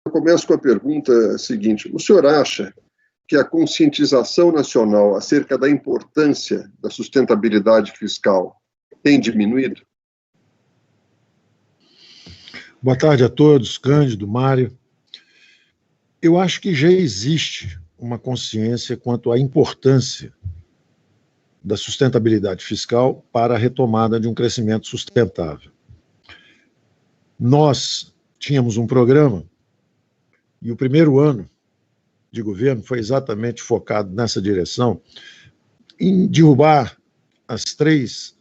Eu começo com a pergunta seguinte: o senhor acha que a conscientização nacional acerca da importância da sustentabilidade fiscal tem diminuído? Boa tarde a todos, Cândido, Mário. Eu acho que já existe uma consciência quanto à importância da sustentabilidade fiscal para a retomada de um crescimento sustentável. Nós tínhamos um programa e o primeiro ano de governo foi exatamente focado nessa direção, em derrubar as três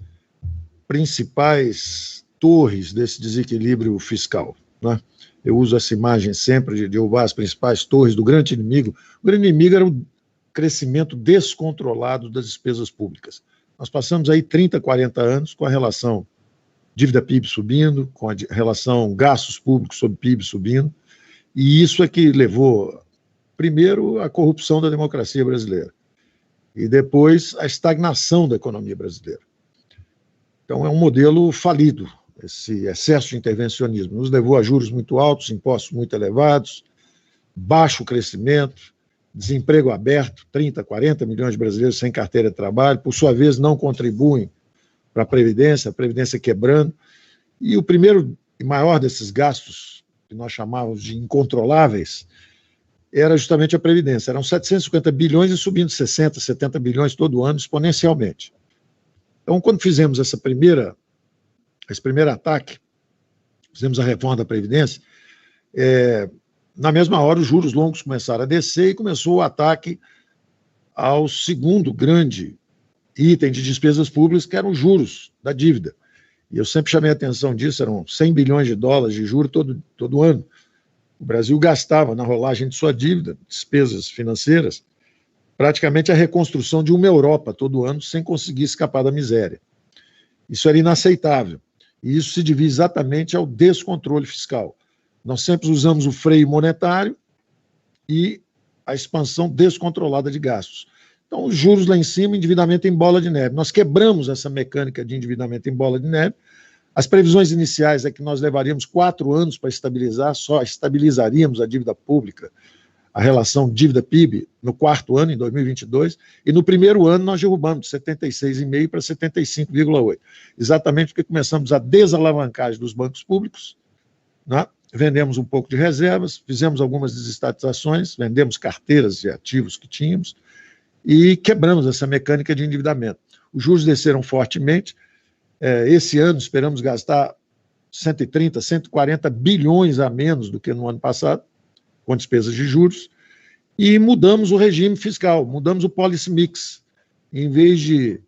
principais torres desse desequilíbrio fiscal, né? Eu uso essa imagem sempre de derrubar as principais torres do grande inimigo. O grande inimigo era o crescimento descontrolado das despesas públicas. Nós passamos aí 30, 40 anos com a relação dívida-PIB subindo, com a relação gastos públicos sobre PIB subindo, e isso é que levou, primeiro, à corrupção da democracia brasileira, e depois à estagnação da economia brasileira. Então é um modelo falido. Esse excesso de intervencionismo nos levou a juros muito altos, impostos muito elevados, baixo crescimento, desemprego aberto, 30, 40 milhões de brasileiros sem carteira de trabalho, por sua vez não contribuem para a Previdência quebrando, e o primeiro e maior desses gastos, que nós chamávamos de incontroláveis, era justamente a Previdência. Eram 750 bilhões e subindo 60, 70 bilhões todo ano, exponencialmente. Então, quando fizemos esse primeiro ataque, fizemos a reforma da Previdência, na mesma hora os juros longos começaram a descer e começou o ataque ao segundo grande item de despesas públicas, que eram os juros da dívida. E eu sempre chamei a atenção disso, eram 100 bilhões de dólares de juros todo ano. O Brasil gastava na rolagem de sua dívida, despesas financeiras, praticamente a reconstrução de uma Europa todo ano, sem conseguir escapar da miséria. Isso era inaceitável. E isso se devia exatamente ao descontrole fiscal. Nós sempre usamos o freio monetário e a expansão descontrolada de gastos. Então, os juros lá em cima, endividamento em bola de neve. Nós quebramos essa mecânica de endividamento em bola de neve. As previsões iniciais é que nós levaríamos 4 anos para estabilizar, só estabilizaríamos a dívida pública, a relação dívida-PIB, no 4º ano, em 2022, e no primeiro ano nós derrubamos de 76,5% para 75,8%. Exatamente porque começamos a desalavancagem dos bancos públicos, né? Vendemos um pouco de reservas, fizemos algumas desestatizações, vendemos carteiras de ativos que tínhamos, e quebramos essa mecânica de endividamento. Os juros desceram fortemente. Esse ano esperamos gastar 130, 140 bilhões a menos do que no ano passado, com despesas de juros, e mudamos o regime fiscal, mudamos o policy mix. Em vez de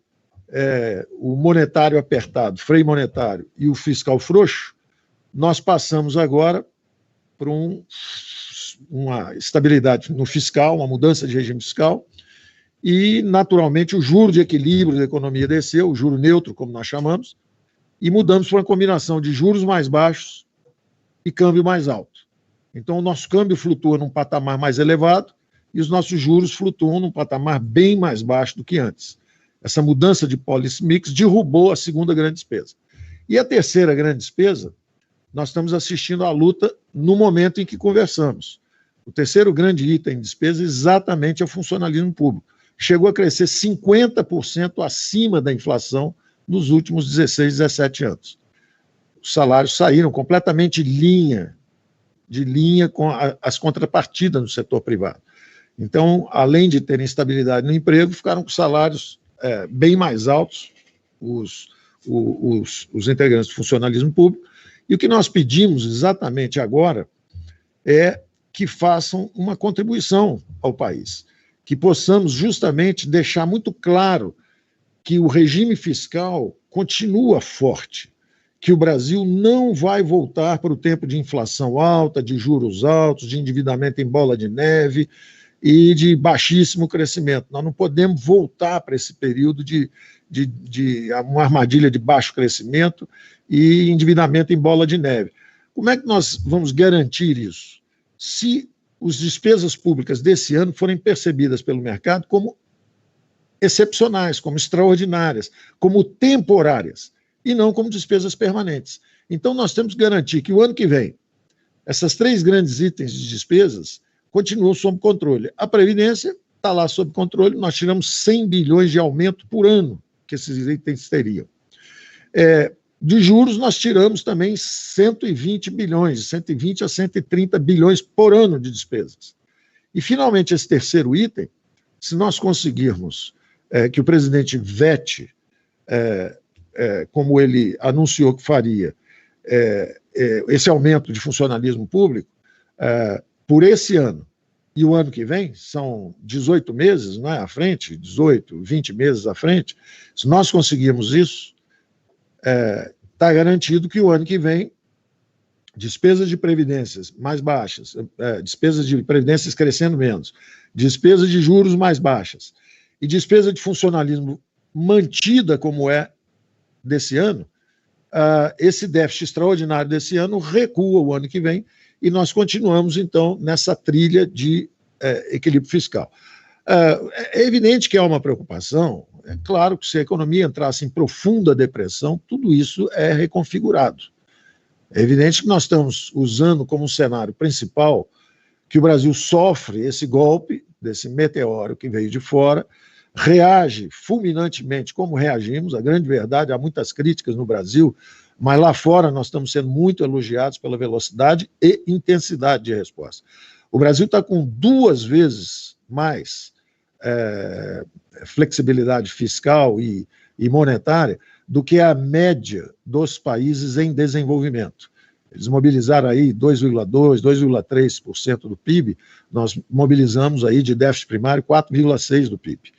o monetário apertado, freio monetário, e o fiscal frouxo, nós passamos agora por uma estabilidade no fiscal, uma mudança de regime fiscal, e, naturalmente, o juro de equilíbrio da economia desceu, o juro neutro, como nós chamamos, e mudamos para uma combinação de juros mais baixos e câmbio mais alto. Então, o nosso câmbio flutua num patamar mais elevado e os nossos juros flutuam num patamar bem mais baixo do que antes. Essa mudança de policy mix derrubou a segunda grande despesa. E a terceira grande despesa, nós estamos assistindo à luta no momento em que conversamos. O terceiro grande item de despesa exatamente é o funcionalismo público. Chegou a crescer 50% acima da inflação nos últimos 16, 17 anos. Os salários saíram completamente de linha com as contrapartidas no setor privado. Então, além de terem estabilidade no emprego, ficaram com salários bem mais altos, os integrantes do funcionalismo público. E o que nós pedimos exatamente agora é que façam uma contribuição ao país, que possamos justamente deixar muito claro que o regime fiscal continua forte, que o Brasil não vai voltar para o tempo de inflação alta, de juros altos, de endividamento em bola de neve e de baixíssimo crescimento. Nós não podemos voltar para esse período de uma armadilha de baixo crescimento e endividamento em bola de neve. Como é que nós vamos garantir isso? Se as despesas públicas desse ano forem percebidas pelo mercado como excepcionais, como extraordinárias, como temporárias, e não como despesas permanentes. Então, nós temos que garantir que o ano que vem Essas 3 grandes itens de despesas continuam sob controle. A Previdência está lá sob controle, nós tiramos 100 bilhões de aumento por ano que esses itens teriam. De juros, nós tiramos também 120 bilhões, de 120 a 130 bilhões por ano de despesas. E, finalmente, esse terceiro item, se nós conseguirmos que o presidente vete, como ele anunciou que faria, esse aumento de funcionalismo público, por esse ano e o ano que vem, são 18 meses, não é, à frente, 18, 20 meses à frente, se nós conseguirmos isso, está garantido que o ano que vem, despesas de previdências mais baixas, despesas de previdências crescendo menos, despesas de juros mais baixas e despesa de funcionalismo mantida como é desse ano, esse déficit extraordinário desse ano recua o ano que vem e nós continuamos, então, nessa trilha de equilíbrio fiscal. É evidente que há uma preocupação, é claro que se a economia entrasse em profunda depressão, tudo isso é reconfigurado. É evidente que nós estamos usando como cenário principal que o Brasil sofre esse golpe, desse meteoro que veio de fora, reage fulminantemente como reagimos, a grande verdade, há muitas críticas no Brasil, mas lá fora nós estamos sendo muito elogiados pela velocidade e intensidade de resposta. O Brasil está com 2 vezes mais flexibilidade fiscal e monetária do que a média dos países em desenvolvimento. Eles mobilizaram aí 2,2%, 2,3% do PIB, nós mobilizamos aí de déficit primário 4,6% do PIB.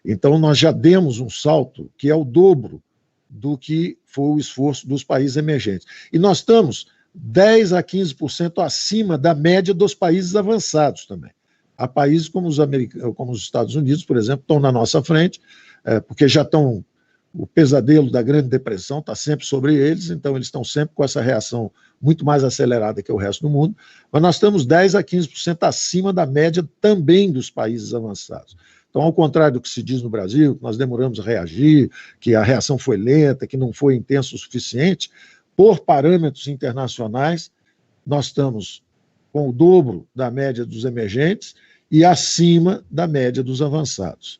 Então, nós já demos um salto que é o dobro do que foi o esforço dos países emergentes. E nós estamos 10% a 15% acima da média dos países avançados também. Há países como os Estados Unidos, por exemplo, estão na nossa frente, porque já estão... O pesadelo da Grande Depressão está sempre sobre eles, então eles estão sempre com essa reação muito mais acelerada que o resto do mundo, mas nós estamos 10% a 15% acima da média também dos países avançados. Então, ao contrário do que se diz no Brasil, que nós demoramos a reagir, que a reação foi lenta, que não foi intensa o suficiente, por parâmetros internacionais, nós estamos com o dobro da média dos emergentes e acima da média dos avançados.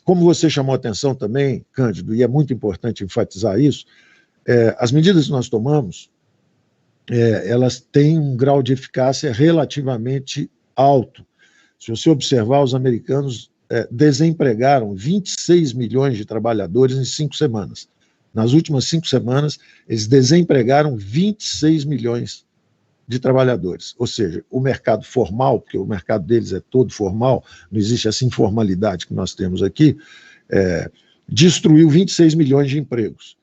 Como você chamou a atenção também, Cândido, e é muito importante enfatizar isso, as medidas que nós tomamos, elas têm um grau de eficácia relativamente alto. Se você observar, os americanos desempregaram 26 milhões de trabalhadores em 5 semanas. Nas últimas 5 semanas, eles desempregaram 26 milhões de trabalhadores. Ou seja, o mercado formal, porque o mercado deles é todo formal, não existe essa informalidade que nós temos aqui, destruiu 26 milhões de empregos.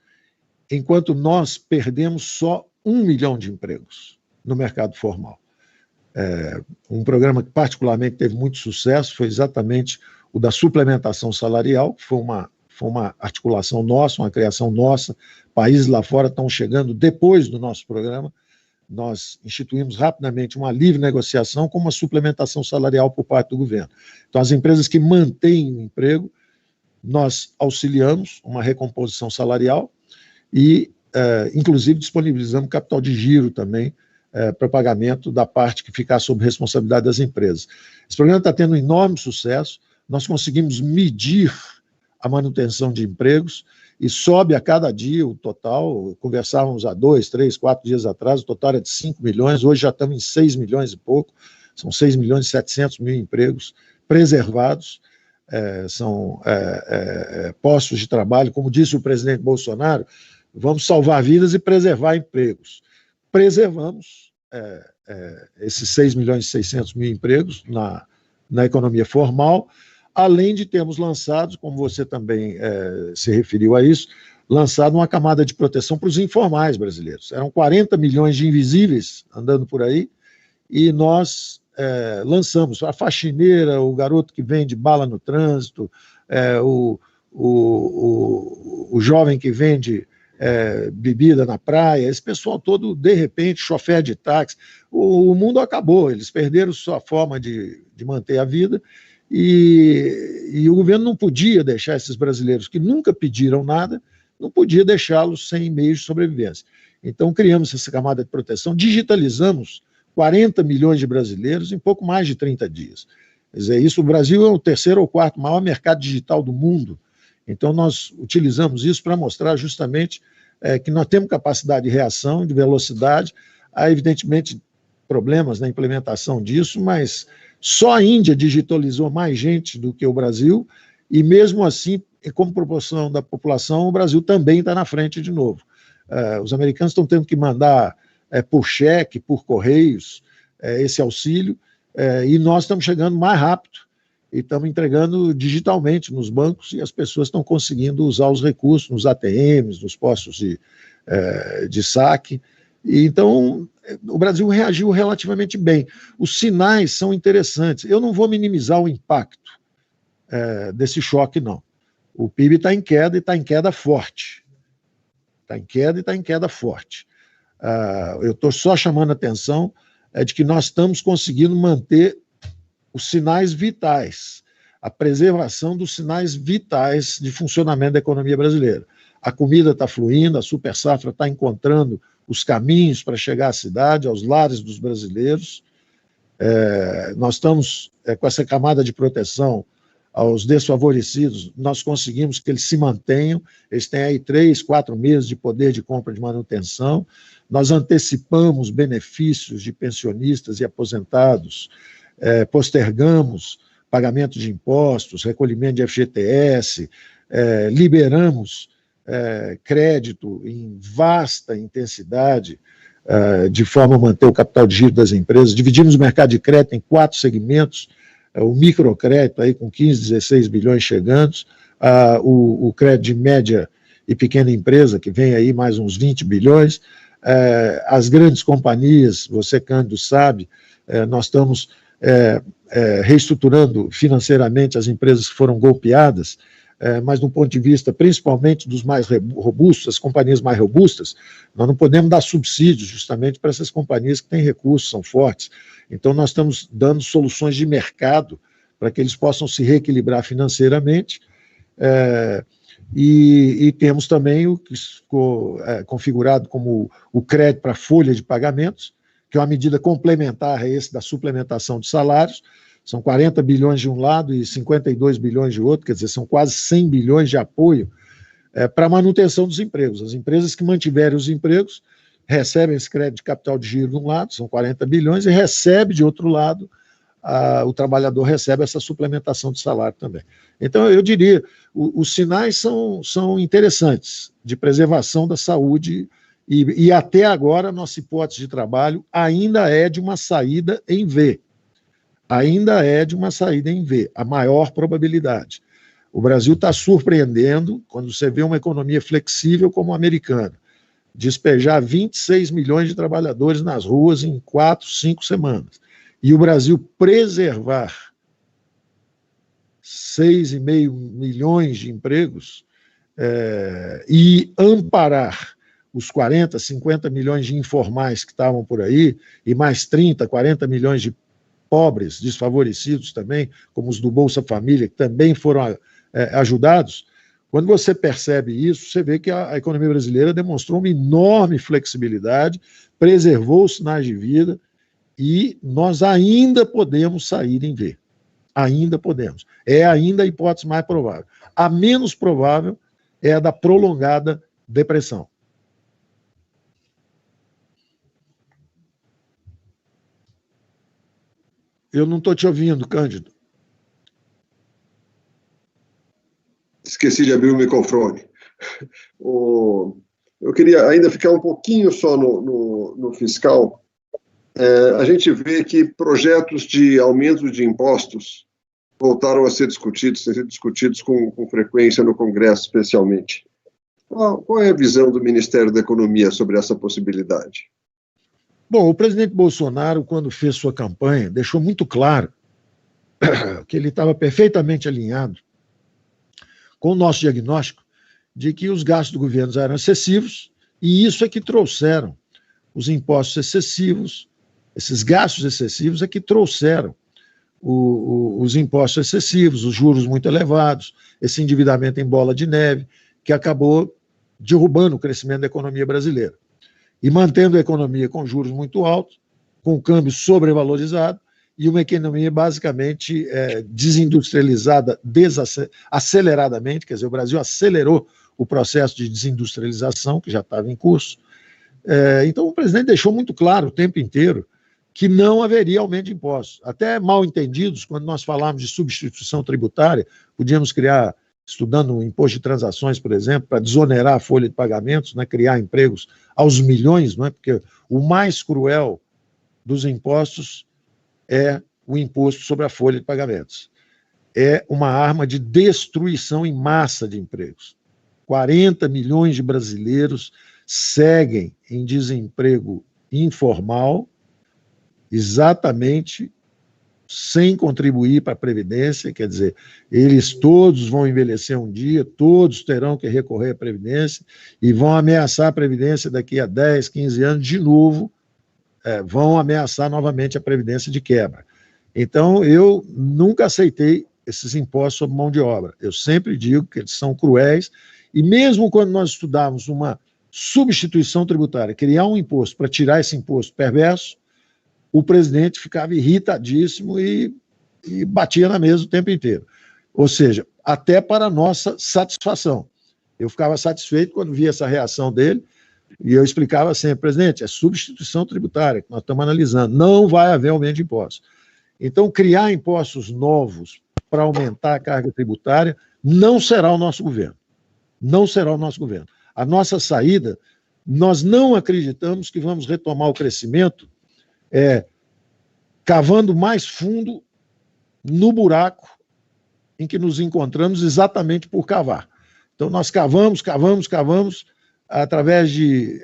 Enquanto nós perdemos só 1 milhão de empregos no mercado formal. Um programa que particularmente teve muito sucesso foi exatamente o da suplementação salarial, que foi uma articulação nossa, uma criação nossa. Países lá fora estão chegando depois do nosso programa. Nós instituímos rapidamente uma livre negociação com uma suplementação salarial por parte do governo. Então, as empresas que mantêm o emprego, nós auxiliamos uma recomposição salarial e, inclusive, disponibilizamos capital de giro também para pagamento da parte que ficar sob responsabilidade das empresas. Esse programa está tendo um enorme sucesso, nós conseguimos medir a manutenção de empregos e sobe a cada dia o total. Conversávamos há 2, 3, 4 dias atrás, o total era de 5 milhões, hoje já estamos em 6 milhões e pouco, são 6 milhões e 700 mil empregos preservados, são postos de trabalho, como disse o presidente Bolsonaro, vamos salvar vidas e preservar empregos. Preservamos esses 6 milhões e 600 mil empregos na economia formal, além de termos lançado, como você também se referiu a isso, lançado uma camada de proteção para os informais brasileiros. Eram 40 milhões de invisíveis andando por aí, e nós lançamos a faxineira, o garoto que vende bala no trânsito, o jovem que vende bebida na praia, esse pessoal todo, de repente, chofer de táxi, o mundo acabou, eles perderam sua forma de manter a vida, e o governo não podia deixar esses brasileiros que nunca pediram nada, não podia deixá-los sem meios de sobrevivência. Então, criamos essa camada de proteção, digitalizamos 40 milhões de brasileiros em pouco mais de 30 dias. Quer dizer, isso, o Brasil é o terceiro ou quarto maior mercado digital do mundo. Então, nós utilizamos isso para mostrar justamente que nós temos capacidade de reação, de velocidade. Há, evidentemente, problemas na implementação disso, mas só a Índia digitalizou mais gente do que o Brasil, e mesmo assim, como proporção da população, o Brasil também está na frente de novo. Os americanos estão tendo que mandar por cheque, por correios, esse auxílio, e nós estamos chegando mais rápido e estamos entregando digitalmente nos bancos, e as pessoas estão conseguindo usar os recursos nos ATMs, nos postos de saque. E então, o Brasil reagiu relativamente bem. Os sinais são interessantes. Eu não vou minimizar o impacto desse choque, não. O PIB está em queda e está em queda forte. Está em queda e está em queda forte. Eu estou só chamando a atenção de que nós estamos conseguindo manter os sinais vitais, a preservação dos sinais vitais de funcionamento da economia brasileira. A comida está fluindo, a super safra está encontrando os caminhos para chegar à cidade, aos lares dos brasileiros. Nós estamos com essa camada de proteção aos desfavorecidos, nós conseguimos que eles se mantenham, eles têm aí 3, 4 meses de poder de compra de manutenção. Nós antecipamos benefícios de pensionistas e aposentados, postergamos pagamento de impostos, recolhimento de FGTS, liberamos crédito em vasta intensidade, de forma a manter o capital de giro das empresas. Dividimos o mercado de crédito em 4 segmentos, o microcrédito aí com 15, 16 bilhões chegando, o crédito de média e pequena empresa, que vem aí mais uns 20 bilhões, as grandes companhias, você, Cândido, sabe, nós estamos reestruturando financeiramente as empresas que foram golpeadas, mas do ponto de vista, principalmente dos mais robustos, as companhias mais robustas, nós não podemos dar subsídios justamente para essas companhias que têm recursos, são fortes. Então, nós estamos dando soluções de mercado para que eles possam se reequilibrar financeiramente, e temos também o que ficou configurado como o crédito para folha de pagamentos, que é uma medida complementar a esse da suplementação de salários. São 40 bilhões de um lado e 52 bilhões de outro, quer dizer, são quase 100 bilhões de apoio para a manutenção dos empregos. As empresas que mantiverem os empregos recebem esse crédito de capital de giro de um lado, são 40 bilhões, e recebe de outro lado, o trabalhador recebe essa suplementação de salário também. Então, eu diria, os sinais são interessantes de preservação da saúde, e até agora a nossa hipótese de trabalho ainda é de uma saída em V. Ainda é de uma saída em V, a maior probabilidade. O Brasil está surpreendendo quando você vê uma economia flexível como a americana, despejar 26 milhões de trabalhadores nas ruas em 4, 5 semanas, e o Brasil preservar 6,5 milhões de empregos e amparar os 40, 50 milhões de informais que estavam por aí, e mais 30, 40 milhões de pobres, desfavorecidos também, como os do Bolsa Família, que também foram ajudados. Quando você percebe isso, você vê que a economia brasileira demonstrou uma enorme flexibilidade, preservou os sinais de vida, e nós ainda podemos sair em V. Ainda podemos. É ainda a hipótese mais provável. A menos provável é a da prolongada depressão. Eu não estou te ouvindo, Cândido. Esqueci de abrir o microfone. Eu queria ainda ficar um pouquinho só no fiscal. A gente vê que projetos de aumento de impostos voltaram a ser discutidos com frequência no Congresso, especialmente. Qual é a visão do Ministério da Economia sobre essa possibilidade? Bom, o presidente Bolsonaro, quando fez sua campanha, deixou muito claro que ele estava perfeitamente alinhado com o nosso diagnóstico de que os gastos do governo eram excessivos, e isso é que trouxeram os impostos excessivos, esses gastos excessivos é que trouxeram os impostos excessivos, os juros muito elevados, esse endividamento em bola de neve, que acabou derrubando o crescimento da economia brasileira. e mantendo a economia com juros muito altos, com o câmbio sobrevalorizado, e uma economia basicamente desindustrializada aceleradamente, quer dizer, o Brasil acelerou o processo de desindustrialização, que já estava em curso. Então, o presidente deixou muito claro o tempo inteiro que não haveria aumento de impostos. Até mal entendidos, quando nós falamos de substituição tributária, podíamos criar, estudando o imposto de transações, por exemplo, para desonerar a folha de pagamentos, né, criar empregos aos milhões, não é? Porque o mais cruel dos impostos é o imposto sobre a folha de pagamentos. É uma arma de destruição em massa de empregos. 40 milhões de brasileiros seguem em desemprego informal, exatamente sem contribuir para a Previdência, quer dizer, eles todos vão envelhecer um dia, todos terão que recorrer à Previdência e vão ameaçar a Previdência daqui a 10, 15 anos de novo, vão ameaçar novamente a Previdência de quebra. Então, eu nunca aceitei esses impostos sobre mão de obra. Eu sempre digo que eles são cruéis, e mesmo quando nós estudávamos uma substituição tributária, criar um imposto para tirar esse imposto perverso, o presidente ficava irritadíssimo e batia na mesa o tempo inteiro. Ou seja, até para a nossa satisfação. Eu ficava satisfeito quando via essa reação dele, e eu explicava sempre, presidente, é substituição tributária que nós estamos analisando, não vai haver aumento de impostos. Então, criar impostos novos para aumentar a carga tributária não será o nosso governo. Não será o nosso governo. A nossa saída, nós não acreditamos que vamos retomar o crescimento cavando mais fundo no buraco em que nos encontramos exatamente por cavar. Então, nós cavamos, através de,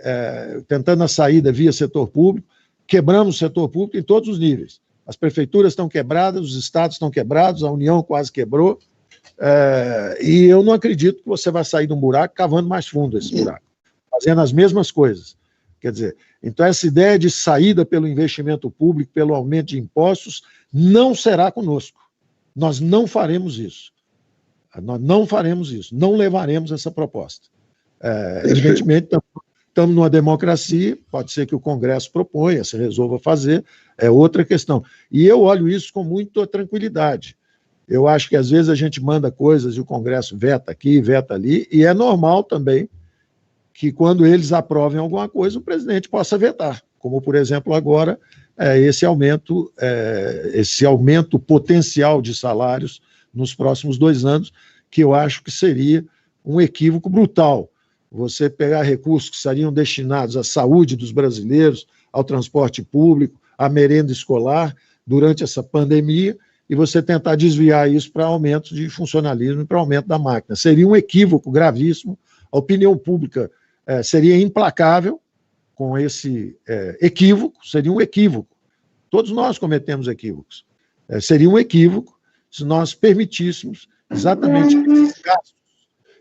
tentando a saída via setor público, quebramos o setor público em todos os níveis. As prefeituras estão quebradas, os estados estão quebrados, a União quase quebrou, e eu não acredito que você vai sair de um buraco cavando mais fundo esse buraco, fazendo as mesmas coisas. Quer dizer, então essa ideia de saída pelo investimento público, pelo aumento de impostos, não será conosco. Nós não faremos isso. Nós não faremos isso, não levaremos essa proposta. Evidentemente, estamos numa democracia, pode ser que o Congresso proponha, se resolva fazer, é outra questão. E eu olho isso com muita tranquilidade. Eu acho que, às vezes, a gente manda coisas e o Congresso veta aqui, veta ali, e é normal também que, quando eles aprovem alguma coisa, o presidente possa vetar, como, por exemplo, agora, esse aumento potencial de salários nos próximos 2 anos, que eu acho que seria um equívoco brutal. Você pegar recursos que seriam destinados à saúde dos brasileiros, ao transporte público, à merenda escolar, durante essa pandemia, e você tentar desviar isso para aumento de funcionalismo e para aumento da máquina. Seria um equívoco gravíssimo, a opinião pública seria implacável com esse equívoco, seria um equívoco. Todos nós cometemos equívocos. Seria um equívoco se nós permitíssemos exatamente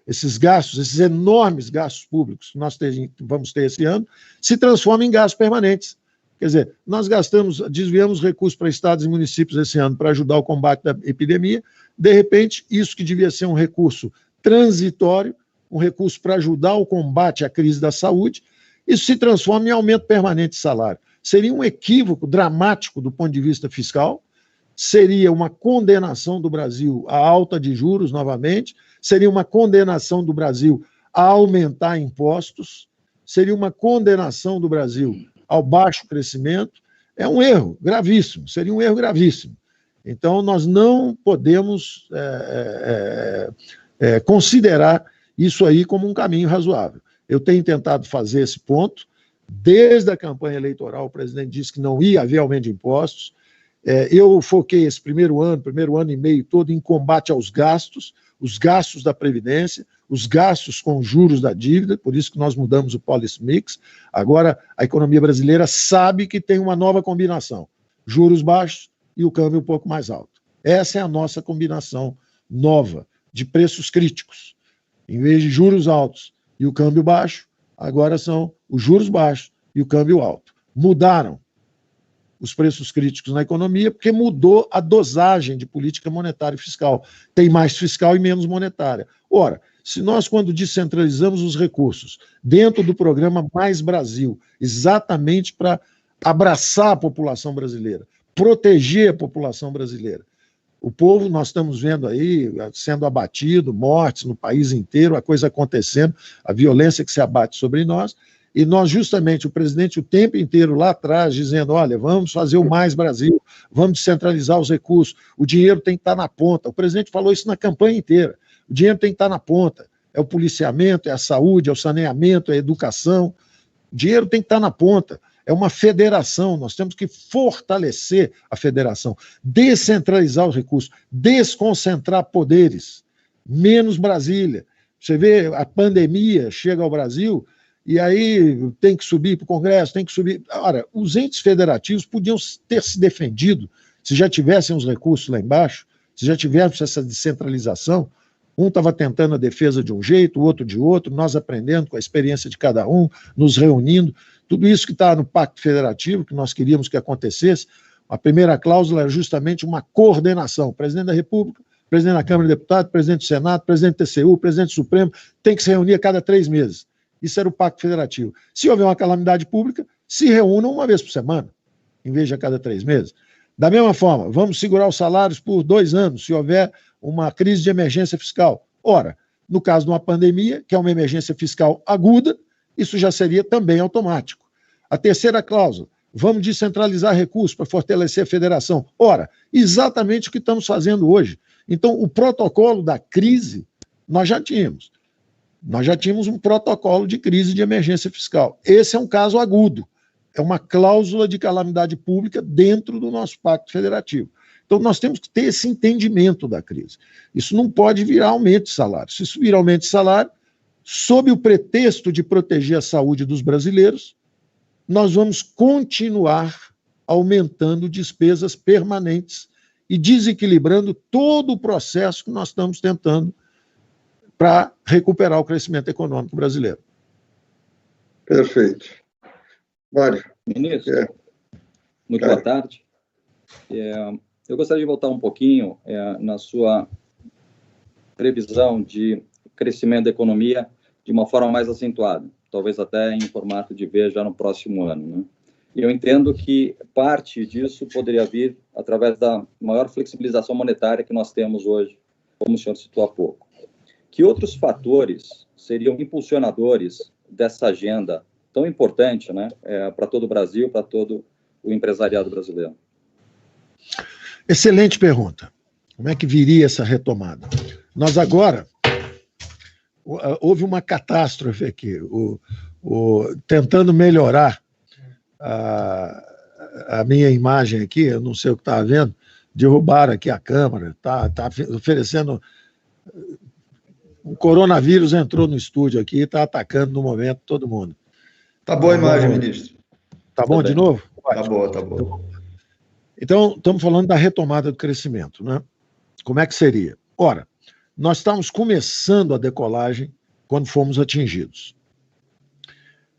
esses enormes gastos públicos que nós vamos ter esse ano, se transformem em gastos permanentes. Quer dizer, nós desviamos recursos para estados e municípios esse ano para ajudar o combate da epidemia, de repente, isso que devia ser um recurso transitório, um recurso para ajudar o combate à crise da saúde, isso se transforma em aumento permanente de salário. Seria um equívoco dramático do ponto de vista fiscal, seria uma condenação do Brasil à alta de juros novamente, seria uma condenação do Brasil a aumentar impostos, seria uma condenação do Brasil ao baixo crescimento. É um erro gravíssimo, seria um erro gravíssimo. Então, nós não podemos considerar isso aí como um caminho razoável. Eu tenho tentado fazer esse ponto. Desde a campanha eleitoral, o presidente disse que não ia haver aumento de impostos. Eu foquei esse primeiro ano e meio todo em combate aos gastos, os gastos da Previdência, os gastos com juros da dívida, por isso que nós mudamos o policy mix. Agora, a economia brasileira sabe que tem uma nova combinação, juros baixos e o câmbio um pouco mais alto. Essa é a nossa combinação nova de preços críticos. Em vez de juros altos e o câmbio baixo, agora são os juros baixos e o câmbio alto. Mudaram os preços críticos na economia, porque mudou a dosagem de política monetária e fiscal. Tem mais fiscal e menos monetária. Ora, Se nós, quando descentralizamos os recursos dentro do programa Mais Brasil, exatamente para abraçar a população brasileira, proteger a população brasileira, o povo, nós estamos vendo aí, sendo abatido, mortes no país inteiro, a coisa acontecendo, a violência que se abate sobre nós, e nós, justamente, o presidente o tempo inteiro lá atrás, dizendo, olha, vamos fazer o Mais Brasil, vamos descentralizar os recursos, o dinheiro tem que estar na ponta. O presidente falou isso na campanha inteira, o dinheiro tem que estar na ponta. É o policiamento, é a saúde, é o saneamento, é a educação, o dinheiro tem que estar na ponta. É uma federação, nós temos que fortalecer a federação, descentralizar os recursos, desconcentrar poderes, menos Brasília. Você vê, a pandemia chega ao Brasil e aí tem que subir para o Congresso, tem que subir. Ora, os entes federativos podiam ter se defendido se já tivessem os recursos lá embaixo, se já tivéssemos essa descentralização. Um estava tentando a defesa de um jeito, o outro de outro, nós aprendendo com a experiência de cada um, nos reunindo. Tudo isso que está no Pacto Federativo, que nós queríamos que acontecesse, a primeira cláusula era justamente uma coordenação. Presidente da República, presidente da Câmara de Deputados, presidente do Senado, presidente do TCU, presidente do Supremo, tem que se reunir a cada 3 meses. Isso era o Pacto Federativo. Se houver uma calamidade pública, se reúnam uma vez por semana, em vez de a cada 3 meses. Da mesma forma, vamos segurar os salários por 2 anos, se houver uma crise de emergência fiscal. Ora, no caso de uma pandemia, que é uma emergência fiscal aguda, isso já seria também automático. A terceira cláusula, vamos descentralizar recursos para fortalecer a federação. Ora, exatamente o que estamos fazendo hoje. Então, o protocolo da crise, nós já tínhamos. Nós já tínhamos um protocolo de crise de emergência fiscal. Esse é um caso agudo. É uma cláusula de calamidade pública dentro do nosso Pacto Federativo. Então, nós temos que ter esse entendimento da crise. Isso não pode virar aumento de salário. Se isso virar aumento de salário, sob o pretexto de proteger a saúde dos brasileiros, nós vamos continuar aumentando despesas permanentes e desequilibrando todo o processo que nós estamos tentando para recuperar o crescimento econômico brasileiro. Perfeito. Mário. Ministro, muito boa tarde. Eu gostaria de voltar um pouquinho na sua previsão de crescimento da economia de uma forma mais acentuada, talvez até em formato de V já no próximo ano, né? E eu entendo que parte disso poderia vir através da maior flexibilização monetária que nós temos hoje, como o senhor citou há pouco. Que outros fatores seriam impulsionadores dessa agenda tão importante, né, para todo o Brasil, para todo o empresariado brasileiro? Excelente pergunta. Como é que viria essa retomada? Nós agora, houve uma catástrofe aqui, tentando melhorar a minha imagem aqui, eu não sei o que está vendo, derrubaram aqui a câmera, está oferecendo... O coronavírus entrou no estúdio aqui e está atacando no momento todo mundo. Tá boa a imagem, ministro. Tá bom de novo? Tá boa, tá boa. Então, estamos falando da retomada do crescimento, né? Como é que seria? Ora, nós estamos começando a decolagem quando fomos atingidos.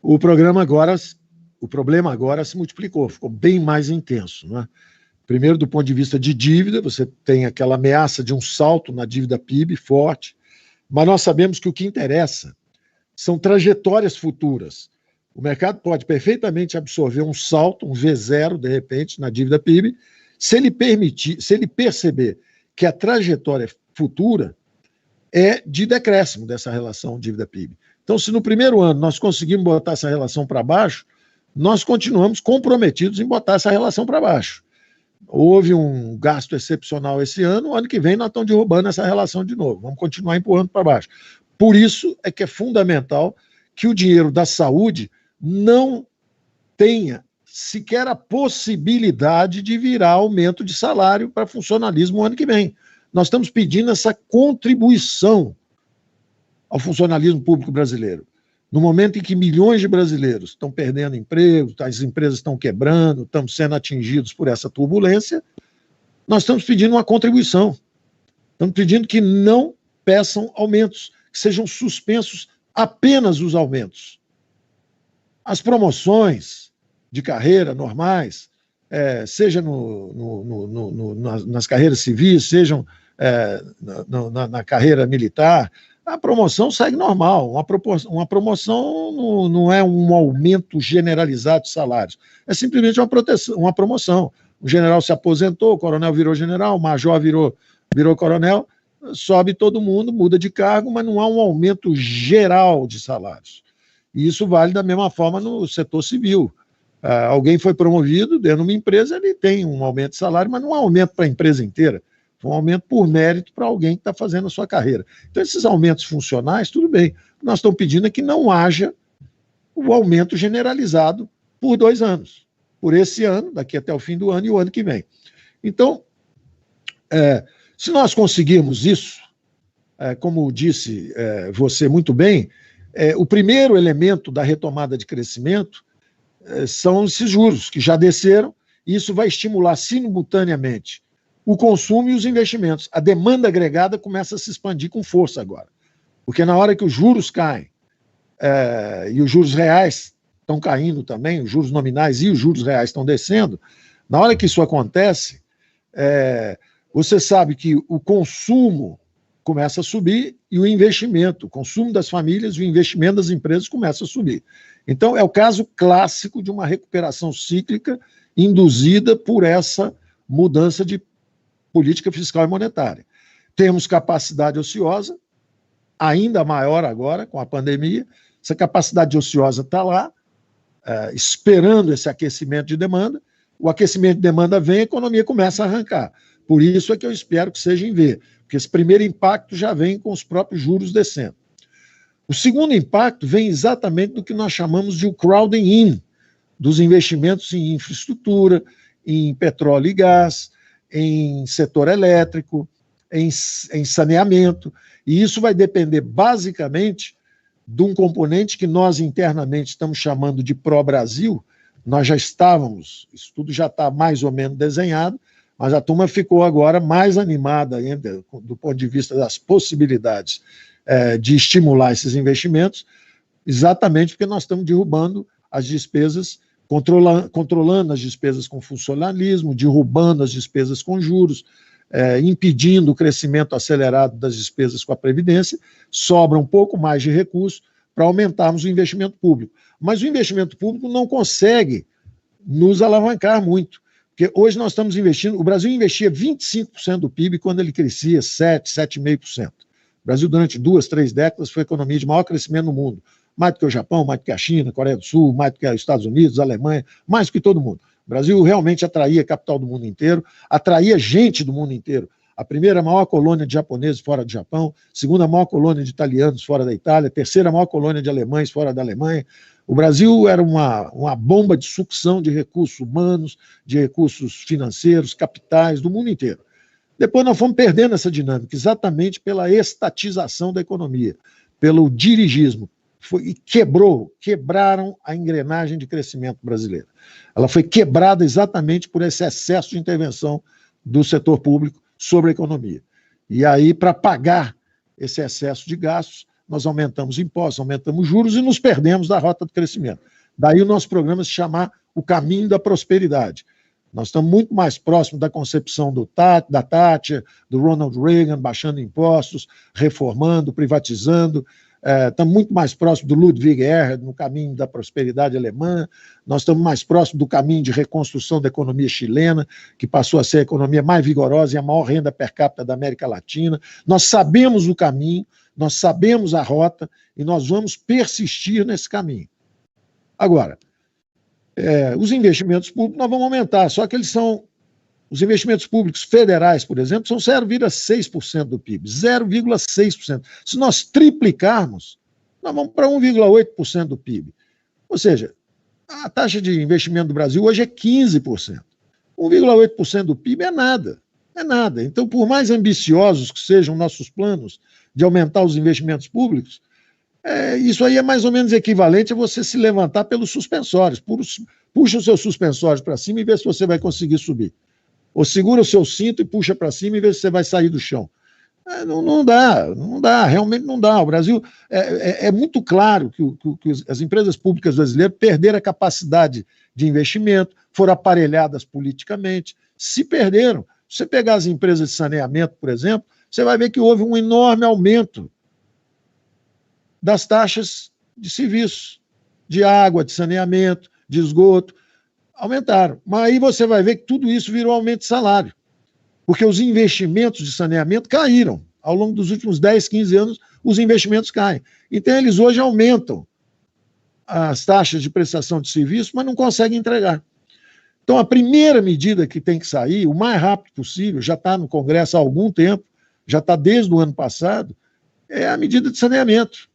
O problema agora se multiplicou, ficou bem mais intenso, né? Primeiro, do ponto de vista de dívida, você tem aquela ameaça de um salto na dívida PIB forte, mas nós sabemos que o que interessa são trajetórias futuras. O mercado pode perfeitamente absorver um salto, um V0, de repente, na dívida PIB, se ele perceber que a trajetória futura é de decréscimo dessa relação dívida-PIB. Então, se no primeiro ano nós conseguimos botar essa relação para baixo, nós continuamos comprometidos em botar essa relação para baixo. Houve um gasto excepcional esse ano, o ano que vem nós estamos derrubando essa relação de novo, vamos continuar empurrando para baixo. Por isso é que é fundamental que o dinheiro da saúde não tenha sequer a possibilidade de virar aumento de salário para funcionalismo no ano que vem. Nós estamos pedindo essa contribuição ao funcionalismo público brasileiro. No momento em que milhões de brasileiros estão perdendo emprego, as empresas estão quebrando, estamos sendo atingidos por essa turbulência, nós estamos pedindo uma contribuição. Estamos pedindo que não peçam aumentos, que sejam suspensos apenas os aumentos. As promoções de carreira normais, seja nas carreiras civis, sejam na carreira militar, a promoção segue normal. Uma promoção não é um aumento generalizado de salários, é simplesmente uma promoção. O general se aposentou, o coronel virou general, o major virou coronel, sobe todo mundo, muda de cargo, mas não há um aumento geral de salários. E isso vale da mesma forma no setor civil. Alguém foi promovido dentro de uma empresa, ele tem um aumento de salário, mas não é um aumento para a empresa inteira. Foi um aumento por mérito para alguém que está fazendo a sua carreira. Então, esses aumentos funcionais, tudo bem. O que nós estamos pedindo é que não haja o aumento generalizado por 2 anos. Por esse ano, daqui até o fim do ano e o ano que vem. Então, se nós conseguirmos isso, como disse você muito bem, o primeiro elemento da retomada de crescimento são esses juros, que já desceram, e isso vai estimular simultaneamente o consumo e os investimentos. A demanda agregada começa a se expandir com força agora. Porque na hora que os juros caem, e os juros reais estão caindo também, os juros nominais e os juros reais estão descendo, na hora que isso acontece, você sabe que o consumo começa a subir e o investimento, o consumo das famílias e o investimento das empresas começa a subir. Então, é o caso clássico de uma recuperação cíclica induzida por essa mudança de política fiscal e monetária. Temos capacidade ociosa, ainda maior agora, com a pandemia. Essa capacidade ociosa está lá, esperando esse aquecimento de demanda. O aquecimento de demanda vem, a economia começa a arrancar. Por isso é que eu espero que seja em V, porque esse primeiro impacto já vem com os próprios juros descendo. O segundo impacto vem exatamente do que nós chamamos de o crowding in, dos investimentos em infraestrutura, em petróleo e gás, em setor elétrico, em saneamento, e isso vai depender basicamente de um componente que nós internamente estamos chamando de Pró-Brasil. Nós já estávamos, isso tudo já está mais ou menos desenhado, mas a turma ficou agora mais animada ainda do ponto de vista das possibilidades de estimular esses investimentos, exatamente porque nós estamos derrubando as despesas, controlando as despesas com funcionalismo, derrubando as despesas com juros, impedindo o crescimento acelerado das despesas com a Previdência, sobra um pouco mais de recursos para aumentarmos o investimento público. Mas o investimento público não consegue nos alavancar muito, porque hoje nós estamos investindo, o Brasil investia 25% do PIB quando ele crescia 7,5%. O Brasil, durante 2, 3 décadas, foi a economia de maior crescimento no mundo. Mais do que o Japão, mais do que a China, a Coreia do Sul, mais do que os Estados Unidos, a Alemanha, mais do que todo mundo. O Brasil realmente atraía capital do mundo inteiro, atraía gente do mundo inteiro. A primeira maior colônia de japoneses fora do Japão, segunda maior colônia de italianos fora da Itália, terceira maior colônia de alemães fora da Alemanha. O Brasil era uma bomba de sucção de recursos humanos, de recursos financeiros, capitais, do mundo inteiro. Depois nós fomos perdendo essa dinâmica, exatamente pela estatização da economia, pelo dirigismo. Quebraram a engrenagem de crescimento brasileira. Ela foi quebrada exatamente por esse excesso de intervenção do setor público sobre a economia. E aí, para pagar esse excesso de gastos, nós aumentamos impostos, aumentamos juros e nos perdemos da rota do crescimento. Daí o nosso programa se chamar O Caminho da Prosperidade. Nós estamos muito mais próximos da concepção da Thatcher, do Ronald Reagan, baixando impostos, reformando, privatizando. Estamos muito mais próximos do Ludwig Erhard, no caminho da prosperidade alemã. Nós estamos mais próximos do caminho de reconstrução da economia chilena, que passou a ser a economia mais vigorosa e a maior renda per capita da América Latina. Nós sabemos o caminho, nós sabemos a rota e nós vamos persistir nesse caminho. Agora, os investimentos públicos nós vamos aumentar, só que os investimentos públicos federais, por exemplo, são 0,6% do PIB, 0,6%. Se nós triplicarmos, nós vamos para 1,8% do PIB. Ou seja, a taxa de investimento do Brasil hoje é 15%. 1,8% do PIB é nada. É nada. Então, por mais ambiciosos que sejam nossos planos de aumentar os investimentos públicos, isso aí é mais ou menos equivalente a você se levantar pelos suspensórios. Puxa os seus suspensórios para cima e vê se você vai conseguir subir. Ou segura o seu cinto e puxa para cima e vê se você vai sair do chão. Não dá, realmente não dá. O Brasil, é muito claro que as empresas públicas brasileiras perderam a capacidade de investimento, foram aparelhadas politicamente, se perderam. Se você pegar as empresas de saneamento, por exemplo, você vai ver que houve um enorme aumento das taxas de serviços, de água, de saneamento, de esgoto, aumentaram. Mas aí você vai ver que tudo isso virou aumento de salário, porque os investimentos de saneamento caíram. Ao longo dos últimos 10, 15 anos, os investimentos caem. Então, eles hoje aumentam as taxas de prestação de serviço, mas não conseguem entregar. Então, a primeira medida que tem que sair, o mais rápido possível, já está no Congresso há algum tempo, já está desde o ano passado, é a medida de saneamento,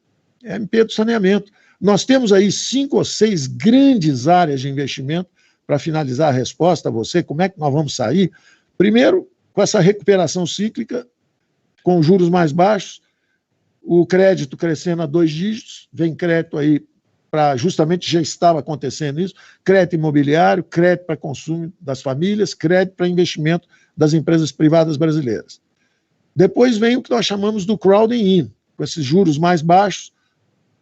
é a MP do saneamento. Nós temos aí 5 ou 6 grandes áreas de investimento, para finalizar a resposta a você, como é que nós vamos sair? Primeiro, com essa recuperação cíclica, com juros mais baixos, o crédito crescendo a 2 dígitos, vem crédito aí para, justamente já estava acontecendo isso, crédito imobiliário, crédito para consumo das famílias, crédito para investimento das empresas privadas brasileiras. Depois vem o que nós chamamos do crowding in, com esses juros mais baixos,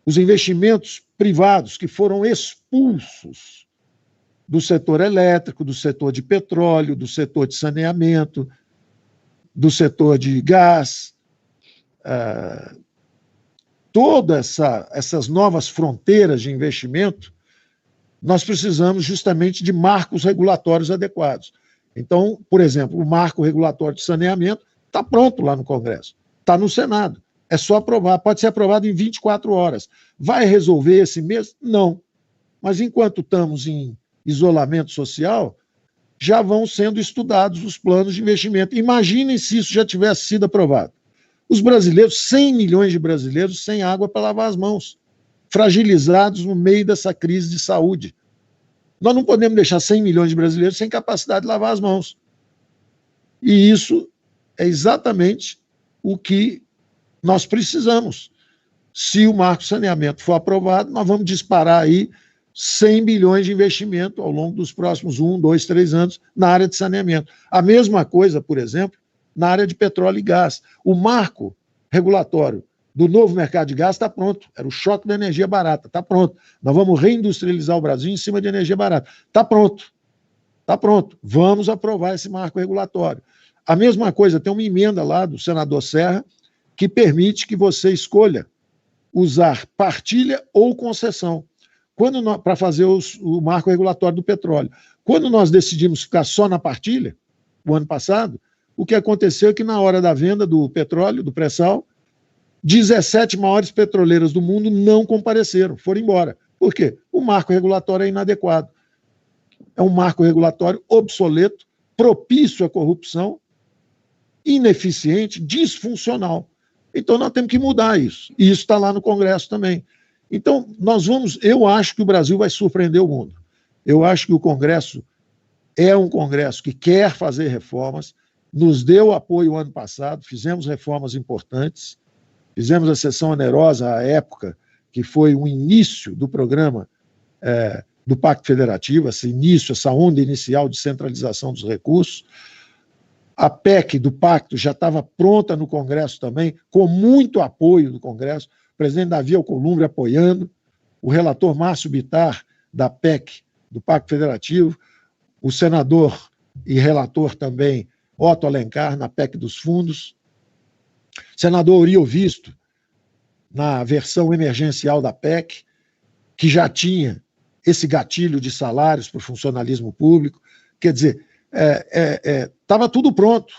os investimentos privados que foram expulsos do setor elétrico, do setor de petróleo, do setor de saneamento, do setor de gás, todas essas novas fronteiras de investimento, nós precisamos justamente de marcos regulatórios adequados. Então, por exemplo, o marco regulatório de saneamento está pronto lá no Congresso, está no Senado, é só aprovar, pode ser aprovado em 24 horas. Vai resolver esse mês? Não. Mas enquanto estamos em isolamento social, já vão sendo estudados os planos de investimento. Imaginem se isso já tivesse sido aprovado. Os brasileiros, 100 milhões de brasileiros sem água para lavar as mãos, fragilizados no meio dessa crise de saúde. Nós não podemos deixar 100 milhões de brasileiros sem capacidade de lavar as mãos. E isso é exatamente o que nós precisamos. Se o marco saneamento for aprovado, nós vamos disparar aí 100 bilhões de investimento ao longo dos próximos 1, 2, 3 anos na área de saneamento. A mesma coisa, por exemplo, na área de petróleo e gás. O marco regulatório do novo mercado de gás está pronto. Era o choque da energia barata, está pronto. Nós vamos reindustrializar o Brasil em cima de energia barata. Está pronto. Está pronto. Vamos aprovar esse marco regulatório. A mesma coisa, tem uma emenda lá do senador Serra que permite que você escolha usar partilha ou concessão para fazer o marco regulatório do petróleo. Quando nós decidimos ficar só na partilha, o ano passado, o que aconteceu é que na hora da venda do petróleo, do pré-sal, 17 maiores petroleiras do mundo não compareceram, foram embora. Por quê? O marco regulatório é inadequado. É um marco regulatório obsoleto, propício à corrupção, ineficiente, disfuncional. Então nós temos que mudar isso. E isso está lá no Congresso também. Então, eu acho que o Brasil vai surpreender o mundo. Eu acho que o Congresso é um Congresso que quer fazer reformas, nos deu apoio ano passado, fizemos reformas importantes, fizemos a sessão onerosa à época, que foi o início do programa do Pacto Federativo, esse início, essa onda inicial de centralização dos recursos. A PEC do Pacto já estava pronta no Congresso também, com muito apoio do Congresso, o presidente Davi Alcolumbre apoiando, o relator Márcio Bittar, da PEC, do Pacto Federativo, o senador e relator também, Otto Alencar, na PEC dos fundos, senador Uriel Visto, na versão emergencial da PEC, que já tinha esse gatilho de salários para o funcionalismo público. Quer dizer, estava tudo pronto.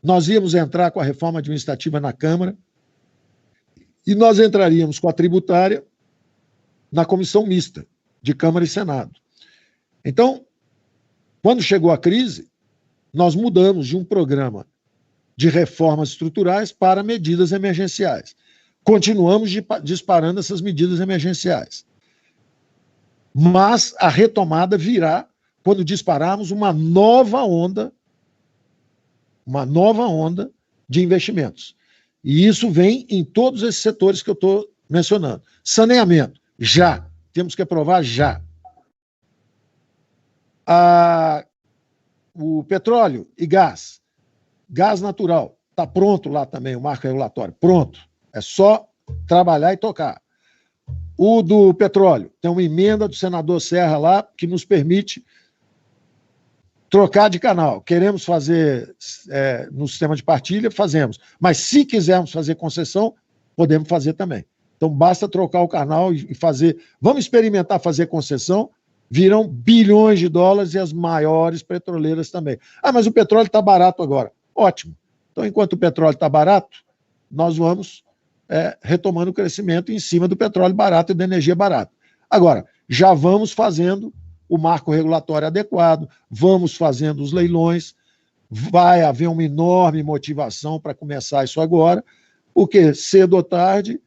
Nós íamos entrar com a reforma administrativa na Câmara e nós entraríamos com a tributária na comissão mista de Câmara e Senado. Então, quando chegou a crise, nós mudamos de um programa de reformas estruturais para medidas emergenciais. Continuamos disparando essas medidas emergenciais. Mas a retomada virá quando dispararmos uma nova onda de investimentos. E isso vem em todos esses setores que eu estou mencionando. Saneamento, já. Temos que aprovar já. O petróleo e gás natural, está pronto lá também, o marco regulatório, pronto. É só trabalhar e tocar. O do petróleo, tem uma emenda do senador Serra lá que nos permite trocar de canal. Queremos fazer no sistema de partilha, fazemos. Mas se quisermos fazer concessão, podemos fazer também. Então, basta trocar o canal e fazer... Vamos experimentar fazer concessão, virão bilhões de dólares e as maiores petroleiras também. Ah, mas o petróleo está barato agora. Ótimo. Então, enquanto o petróleo está barato, nós vamos retomando o crescimento em cima do petróleo barato e da energia barata. Agora, já vamos fazendo o marco regulatório adequado, vamos fazendo os leilões, vai haver uma enorme motivação para começar isso agora, porque cedo ou tarde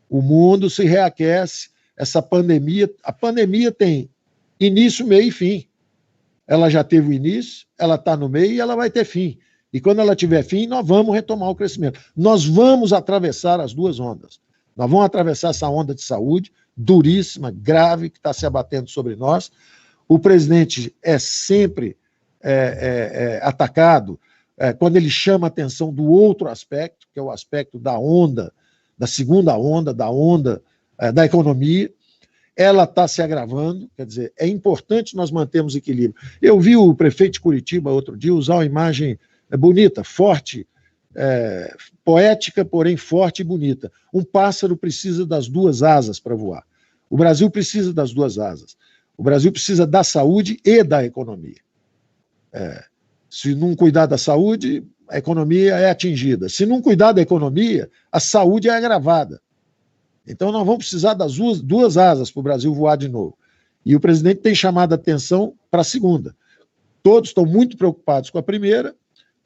o mundo se reaquece, essa pandemia, a pandemia tem início, meio e fim. Ela já teve o início, ela está no meio e ela vai ter fim. E quando ela tiver fim, nós vamos retomar o crescimento. Nós vamos atravessar as duas ondas. Nós vamos atravessar essa onda de saúde duríssima, grave, que está se abatendo sobre nós. O presidente é sempre atacado quando ele chama a atenção do outro aspecto, que é o aspecto da onda, da segunda onda, da economia. Ela está se agravando, quer dizer, é importante nós mantermos equilíbrio. Eu vi o prefeito de Curitiba outro dia usar uma imagem bonita, forte, poética, porém forte e bonita. Um pássaro precisa das duas asas para voar. O Brasil precisa das duas asas. O Brasil precisa da saúde e da economia. Se não cuidar da saúde, a economia é atingida. Se não cuidar da economia, a saúde é agravada. Então, nós vamos precisar das duas asas para o Brasil voar de novo. E o presidente tem chamado a atenção para a segunda. Todos estão muito preocupados com a primeira.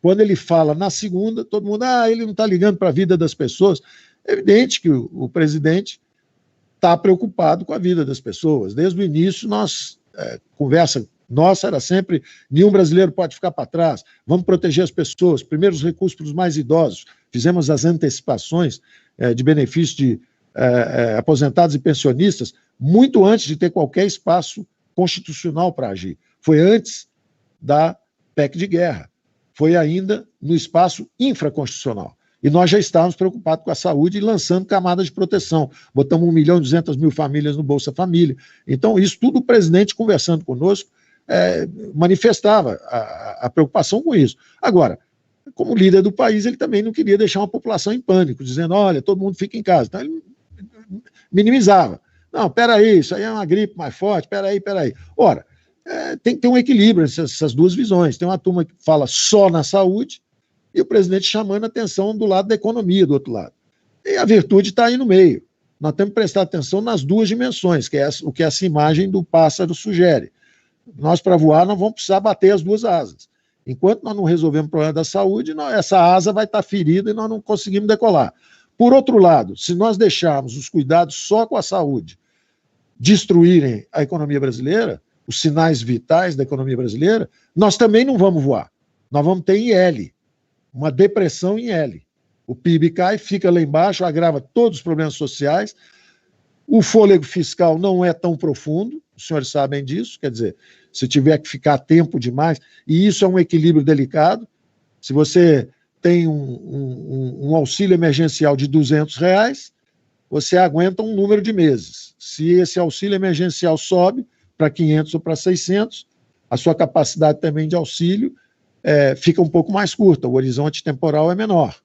Quando ele fala na segunda, todo mundo, ele não está ligando para a vida das pessoas. É evidente que o presidente está preocupado com a vida das pessoas. Desde o início, conversa nossa era sempre, nenhum brasileiro pode ficar para trás, vamos proteger as pessoas, primeiro os recursos para os mais idosos, fizemos as antecipações de benefícios de aposentados e pensionistas, muito antes de ter qualquer espaço constitucional para agir. Foi antes da PEC de guerra, foi ainda no espaço infraconstitucional. E nós já estávamos preocupados com a saúde e lançando camadas de proteção. Botamos 1.200.000 famílias no Bolsa Família. Então, isso tudo o presidente conversando conosco manifestava a preocupação com isso. Agora, como líder do país, ele também não queria deixar uma população em pânico, dizendo, olha, todo mundo fica em casa. Então, ele minimizava. Não, peraí, isso aí é uma gripe mais forte, peraí. Ora, tem que ter um equilíbrio entre essas duas visões. Tem uma turma que fala só na saúde e o presidente chamando a atenção do lado da economia, do outro lado. E a virtude está aí no meio. Nós temos que prestar atenção nas duas dimensões, que é o que essa imagem do pássaro sugere. Nós, para voar, não vamos precisar bater as duas asas. Enquanto nós não resolvemos o problema da saúde, essa asa vai estar ferida e nós não conseguimos decolar. Por outro lado, se nós deixarmos os cuidados só com a saúde destruírem a economia brasileira, os sinais vitais da economia brasileira, nós também não vamos voar. Nós vamos ter em L, uma depressão em L. O PIB cai, fica lá embaixo, agrava todos os problemas sociais. O fôlego fiscal não é tão profundo, os senhores sabem disso, quer dizer, se tiver que ficar tempo demais, e isso é um equilíbrio delicado, se você tem um auxílio emergencial de R$200, você aguenta um número de meses. Se esse auxílio emergencial sobe para 500 ou para 600, a sua capacidade também de auxílio fica um pouco mais curta, o horizonte temporal é menor.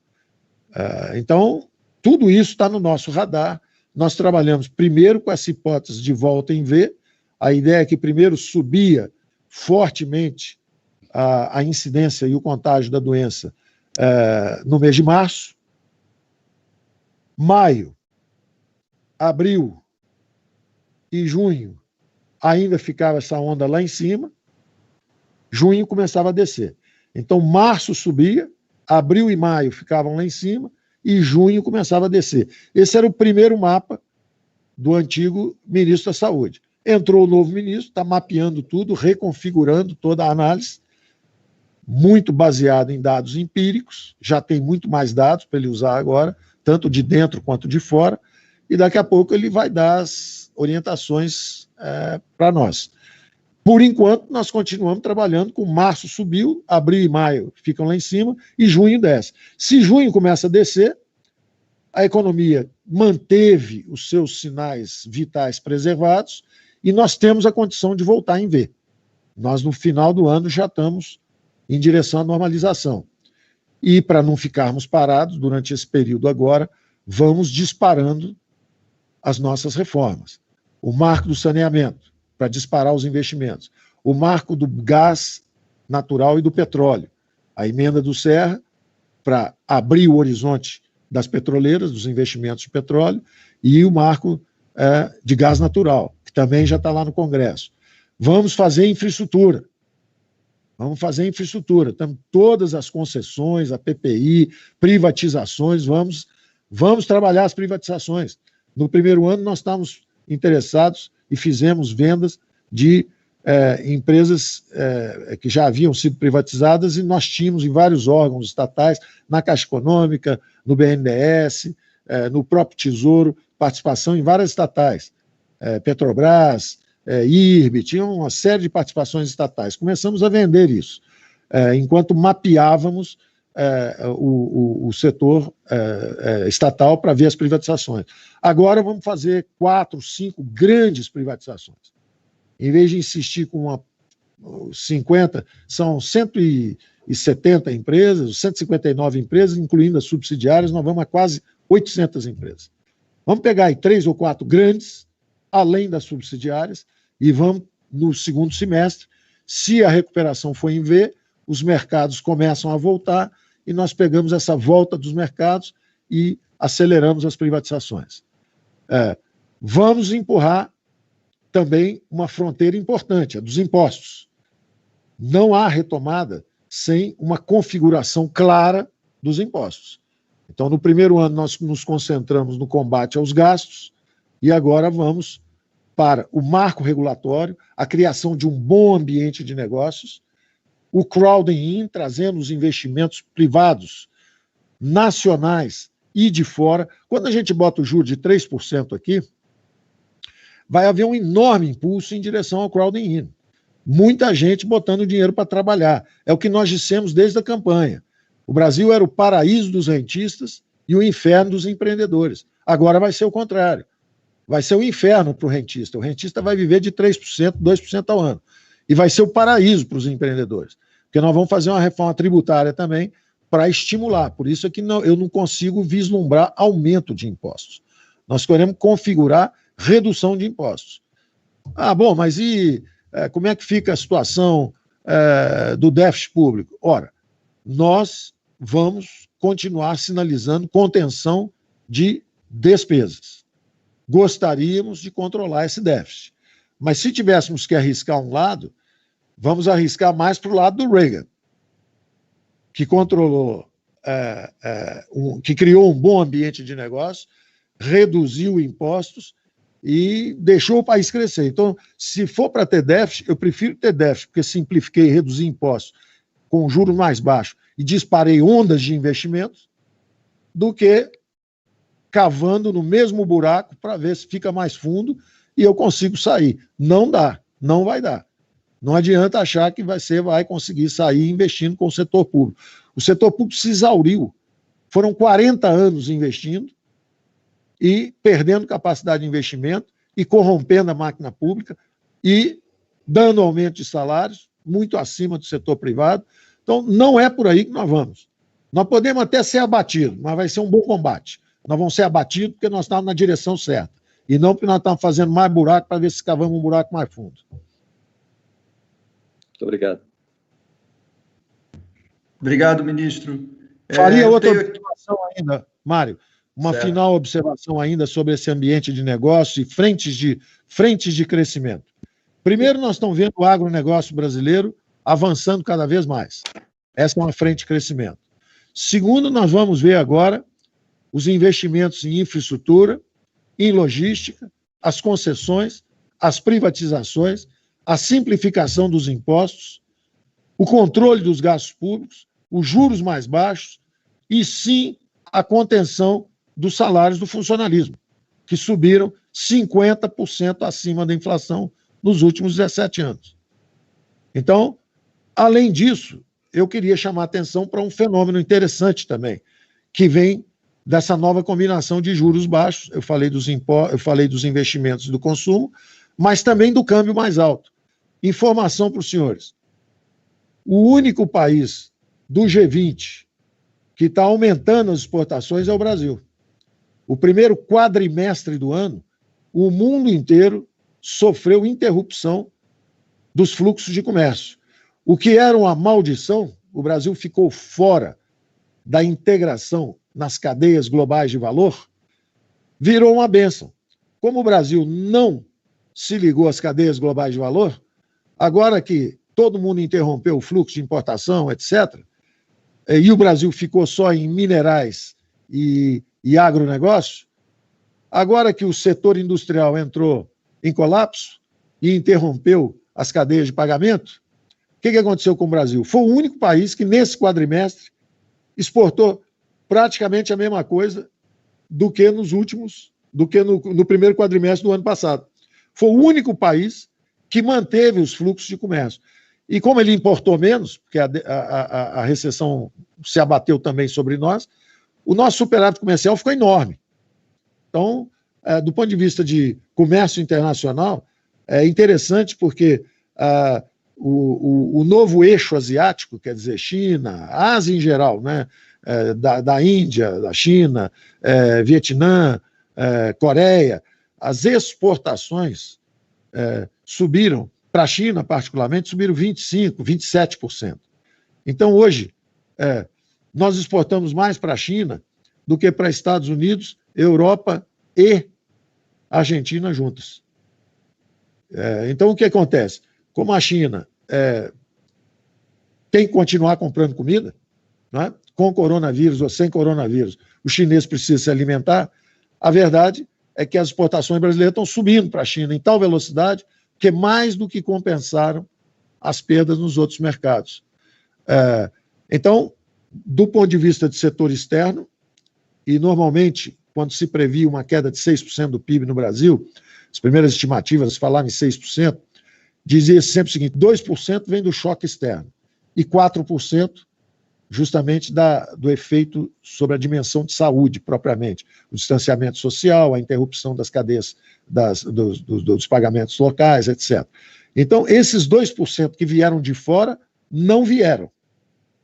Então, tudo isso está no nosso radar. Nós trabalhamos primeiro com essa hipótese de volta em V. A ideia é que primeiro subia fortemente a incidência e o contágio da doença no mês de março. Maio, abril e junho ainda ficava essa onda lá em cima. Junho começava a descer. Então, março subia, abril e maio ficavam lá em cima e junho começava a descer. Esse era o primeiro mapa do antigo ministro da Saúde. Entrou o novo ministro, está mapeando tudo, reconfigurando toda a análise, muito baseado em dados empíricos, já tem muito mais dados para ele usar agora, tanto de dentro quanto de fora, e daqui a pouco ele vai dar as orientações para nós. Por enquanto, nós continuamos trabalhando com março subiu, abril e maio ficam lá em cima e junho desce. Se junho começa a descer, a economia manteve os seus sinais vitais preservados e nós temos a condição de voltar em V. Nós, no final do ano, já estamos em direção à normalização. E, para não ficarmos parados durante esse período agora, vamos disparando as nossas reformas. O marco do saneamento, para disparar os investimentos. O marco do gás natural e do petróleo. A emenda do Serra, para abrir o horizonte das petroleiras, dos investimentos de petróleo, e o marco de gás natural, que também já está lá no Congresso. Vamos fazer infraestrutura. Vamos fazer infraestrutura. Então, todas as concessões, a PPI, privatizações, vamos trabalhar as privatizações. No primeiro ano, nós estávamos interessados e fizemos vendas de empresas que já haviam sido privatizadas, e nós tínhamos em vários órgãos estatais, na Caixa Econômica, no BNDES, no próprio Tesouro, participação em várias estatais. Petrobras, IRB, tinha uma série de participações estatais. Começamos a vender isso, enquanto mapeávamos o setor estatal para ver as privatizações. Agora vamos fazer 4, 5 grandes privatizações. Em vez de insistir com 50, são 170 empresas, 159 empresas, incluindo as subsidiárias, nós vamos a quase 800 empresas. Vamos pegar aí 3 ou 4 grandes, além das subsidiárias, e vamos, no segundo semestre, se a recuperação for em V, os mercados começam a voltar, e nós pegamos essa volta dos mercados e aceleramos as privatizações. Vamos empurrar também uma fronteira importante, a dos impostos. Não há retomada sem uma configuração clara dos impostos. Então, no primeiro ano, nós nos concentramos no combate aos gastos, e agora vamos para o marco regulatório, a criação de um bom ambiente de negócios, o crowding in, trazendo os investimentos privados, nacionais e de fora. Quando a gente bota o juro de 3% aqui, vai haver um enorme impulso em direção ao crowding in. Muita gente botando dinheiro para trabalhar. É o que nós dissemos desde a campanha. O Brasil era o paraíso dos rentistas e o inferno dos empreendedores. Agora vai ser o contrário. Vai ser o inferno para o rentista. O rentista vai viver de 3%, 2% ao ano. E vai ser o paraíso para os empreendedores. Porque nós vamos fazer uma reforma tributária também para estimular. Por isso é que eu não consigo vislumbrar aumento de impostos. Nós queremos configurar redução de impostos. Bom, mas como é que fica a situação do déficit público? Ora, nós vamos continuar sinalizando contenção de despesas. Gostaríamos de controlar esse déficit. Mas se tivéssemos que arriscar um lado, vamos arriscar mais para o lado do Reagan, que controlou, que criou um bom ambiente de negócio, reduziu impostos e deixou o país crescer. Então, se for para ter déficit, eu prefiro ter déficit, porque simplifiquei, reduzi impostos com juros mais baixos e disparei ondas de investimentos, do que cavando no mesmo buraco para ver se fica mais fundo e eu consigo sair. Não dá, não vai dar. Não adianta achar que vai conseguir sair investindo com o setor público. O setor público se exauriu. Foram 40 anos investindo e perdendo capacidade de investimento e corrompendo a máquina pública e dando aumento de salários muito acima do setor privado. Então, não é por aí que nós vamos. Nós podemos até ser abatidos, mas vai ser um bom combate. Nós vamos ser abatidos porque nós estamos na direção certa. E não porque nós estamos fazendo mais buraco para ver se cavamos um buraco mais fundo. Muito obrigado. Obrigado, ministro. Faria outra observação ainda, Mário. Uma final observação ainda sobre esse ambiente de negócio e frentes de crescimento. Primeiro, nós estamos vendo o agronegócio brasileiro avançando cada vez mais. Essa é uma frente de crescimento. Segundo, nós vamos ver agora os investimentos em infraestrutura, em logística, as concessões, as privatizações, a simplificação dos impostos, o controle dos gastos públicos, os juros mais baixos e, sim, a contenção dos salários do funcionalismo, que subiram 50% acima da inflação nos últimos 17 anos. Então, além disso, eu queria chamar a atenção para um fenômeno interessante também, que vem dessa nova combinação de juros baixos. Eu falei dos investimentos e do consumo, mas também do câmbio mais alto. Informação para os senhores. O único país do G20 que está aumentando as exportações é o Brasil. O primeiro quadrimestre do ano, o mundo inteiro sofreu interrupção dos fluxos de comércio. O que era uma maldição, o Brasil ficou fora da integração nas cadeias globais de valor, virou uma bênção. Como o Brasil não se ligou às cadeias globais de valor, agora que todo mundo interrompeu o fluxo de importação, etc., e o Brasil ficou só em minerais e agronegócio, agora que o setor industrial entrou em colapso e interrompeu as cadeias de pagamento, o que aconteceu com o Brasil? Foi o único país que, nesse quadrimestre, exportou praticamente a mesma coisa do que no primeiro quadrimestre do ano passado. Foi o único país que manteve os fluxos de comércio. E como ele importou menos, porque a recessão se abateu também sobre nós, o nosso superávit comercial ficou enorme. Então, do ponto de vista de comércio internacional, é interessante porque o novo eixo asiático, quer dizer, China, Ásia em geral, né, da Índia, da China, Vietnã, Coreia, as exportações subiram, para a China, particularmente, subiram 25%, 27%. Então, hoje, nós exportamos mais para a China do que para Estados Unidos, Europa e Argentina juntas. Então, o que acontece? Como a China tem que continuar comprando comida, não é? Com coronavírus ou sem coronavírus, o chinês precisa se alimentar, a verdade é que as exportações brasileiras estão subindo para a China em tal velocidade que mais do que compensaram as perdas nos outros mercados. Então, do ponto de vista de setor externo, e normalmente, quando se previa uma queda de 6% do PIB no Brasil, as primeiras estimativas falavam em 6%, dizia sempre o seguinte: 2% vem do choque externo e 4% justamente do efeito sobre a dimensão de saúde, propriamente. O distanciamento social, a interrupção das cadeias dos pagamentos locais, etc. Então, esses 2% que vieram de fora, não vieram.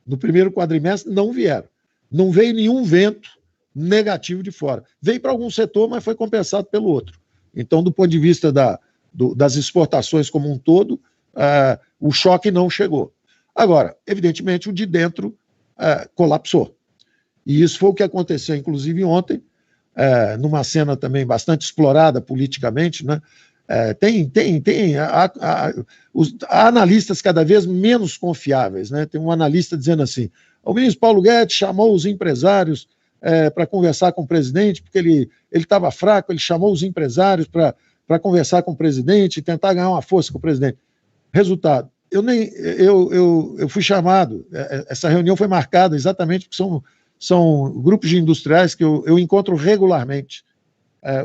No primeiro quadrimestre, não vieram. Não veio nenhum vento negativo de fora. Veio para algum setor, mas foi compensado pelo outro. Então, do ponto de vista das exportações como um todo, o choque não chegou. Agora, evidentemente, o de dentro colapsou. E isso foi o que aconteceu, inclusive, ontem, numa cena também bastante explorada politicamente, né? Há analistas cada vez menos confiáveis, né? Tem um analista dizendo assim: o ministro Paulo Guedes chamou os empresários para conversar com o presidente, porque ele estava fraco, ele chamou os empresários para conversar com o presidente e tentar ganhar uma força com o presidente. Resultado: eu fui chamado, essa reunião foi marcada exatamente porque são grupos de industriais que eu encontro regularmente.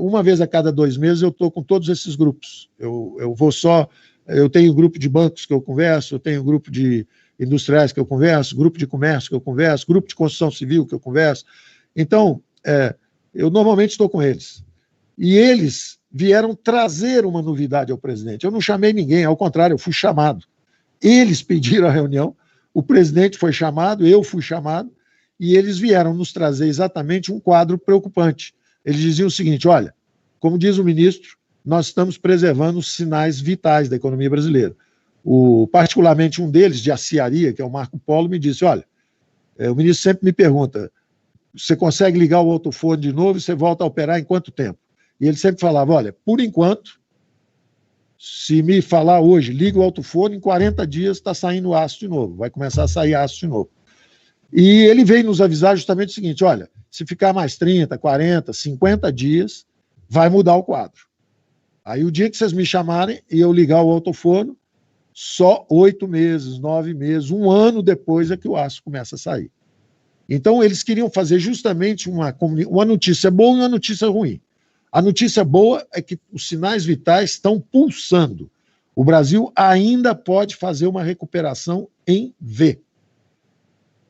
Uma vez a cada 2 meses eu estou com todos esses grupos. Eu tenho grupo de bancos que eu converso, eu tenho grupo de industriais que eu converso, grupo de comércio que eu converso, grupo de construção civil que eu converso. Então, eu normalmente estou com eles. E eles vieram trazer uma novidade ao presidente. Eu não chamei ninguém, ao contrário, eu fui chamado. Eles pediram a reunião, o presidente foi chamado, eu fui chamado, e eles vieram nos trazer exatamente um quadro preocupante. Eles diziam o seguinte: olha, como diz o ministro, nós estamos preservando os sinais vitais da economia brasileira. Particularmente um deles, de aciaria, que é o Marco Polo, me disse: olha, o ministro sempre me pergunta, você consegue ligar o autoforno de novo e você volta a operar em quanto tempo? E ele sempre falava: olha, por enquanto, se me falar hoje, liga o autoforno, em 40 dias está saindo aço de novo, vai começar a sair aço de novo. E ele veio nos avisar justamente o seguinte: olha, se ficar mais 30, 40, 50 dias, vai mudar o quadro. Aí o dia que vocês me chamarem e eu ligar o autoforno, só 8 meses, 9 meses, 1 ano depois é que o aço começa a sair. Então eles queriam fazer justamente uma notícia boa e uma notícia ruim. A notícia boa é que os sinais vitais estão pulsando. O Brasil ainda pode fazer uma recuperação em V.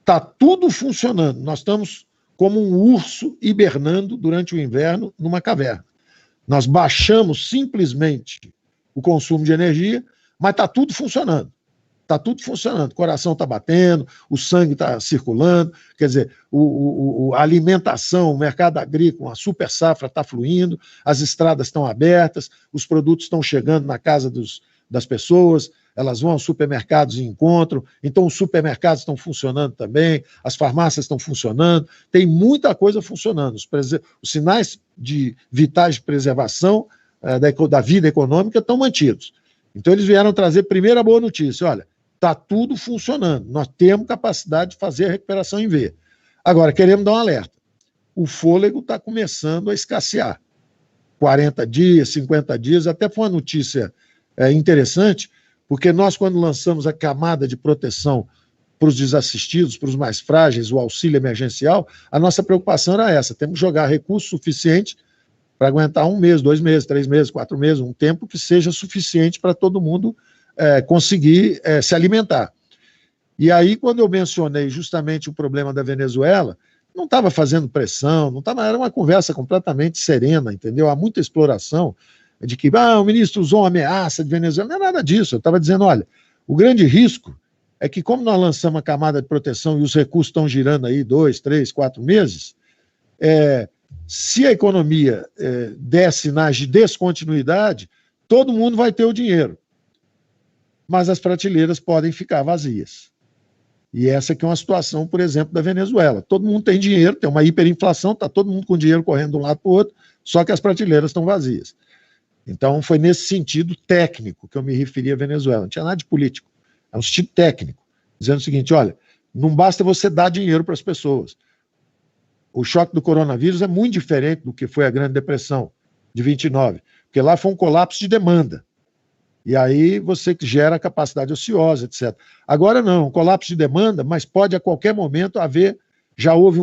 Está tudo funcionando. Nós estamos como um urso hibernando durante o inverno numa caverna. Nós baixamos simplesmente o consumo de energia, mas está tudo funcionando. Está tudo funcionando, o coração está batendo, o sangue está circulando, quer dizer, a alimentação, o mercado agrícola, a super safra está fluindo, as estradas estão abertas, os produtos estão chegando na casa das pessoas, elas vão aos supermercados e encontram, então os supermercados estão funcionando também, as farmácias estão funcionando, tem muita coisa funcionando, os sinais vitais de preservação da vida econômica estão mantidos. Então eles vieram trazer primeiro a boa notícia, olha, está tudo funcionando. Nós temos capacidade de fazer a recuperação em V. Agora, queremos dar um alerta. O fôlego está começando a escassear. 40 dias, 50 dias, até foi uma notícia interessante, porque nós, quando lançamos a camada de proteção para os desassistidos, para os mais frágeis, o auxílio emergencial, a nossa preocupação era essa, temos que jogar recurso suficiente para aguentar 1 mês, 2 meses, 3 meses, 4 meses, um tempo que seja suficiente para todo mundo conseguir se alimentar. E aí, quando eu mencionei justamente o problema da Venezuela, não estava fazendo pressão, era uma conversa completamente serena, entendeu? Há muita exploração de que o ministro usou uma ameaça de Venezuela, não é nada disso. Eu estava dizendo, olha, o grande risco é que, como nós lançamos a camada de proteção e os recursos estão girando aí 2, 3, 4 meses, se a economia der sinais de descontinuidade, todo mundo vai ter o dinheiro. Mas as prateleiras podem ficar vazias. E essa aqui é uma situação, por exemplo, da Venezuela. Todo mundo tem dinheiro, tem uma hiperinflação, está todo mundo com dinheiro correndo de um lado para o outro, só que as prateleiras estão vazias. Então, foi nesse sentido técnico que eu me referi à Venezuela. Não tinha nada de político. É um sentido técnico, dizendo o seguinte, olha, não basta você dar dinheiro para as pessoas. O choque do coronavírus é muito diferente do que foi a Grande Depressão de 29, porque lá foi um colapso de demanda. E aí você gera capacidade ociosa, etc. Agora não, um colapso de demanda, mas pode a qualquer momento haver, já houve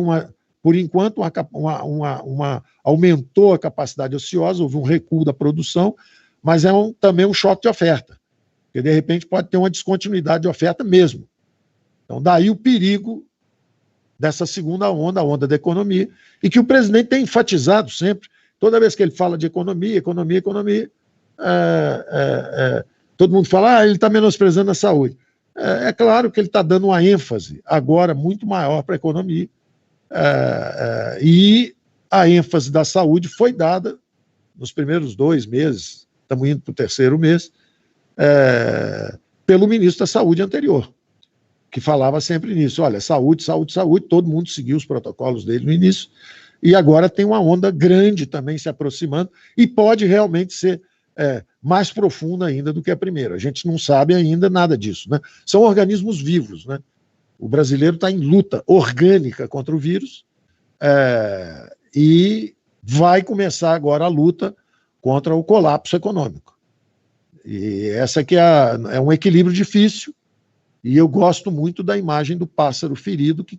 por enquanto, aumentou a capacidade ociosa, houve um recuo da produção, mas também um choque de oferta, porque de repente pode ter uma descontinuidade de oferta mesmo. Então daí o perigo dessa segunda onda, a onda da economia, e que o presidente tem enfatizado sempre, toda vez que ele fala de economia, todo mundo fala, ele está menosprezando a saúde. É claro que ele está dando uma ênfase agora muito maior para a economia, e a ênfase da saúde foi dada nos primeiros 2 meses, estamos indo para o 3º mês, pelo ministro da Saúde anterior, que falava sempre nisso, olha, saúde, saúde, saúde, todo mundo seguiu os protocolos dele no início, e agora tem uma onda grande também se aproximando, e pode realmente ser mais profunda ainda do que a primeira. A gente não sabe ainda nada disso, né? São organismos vivos, né? O brasileiro está em luta orgânica contra o vírus e vai começar agora a luta contra o colapso econômico. E essa aqui é um equilíbrio difícil, e eu gosto muito da imagem do pássaro ferido que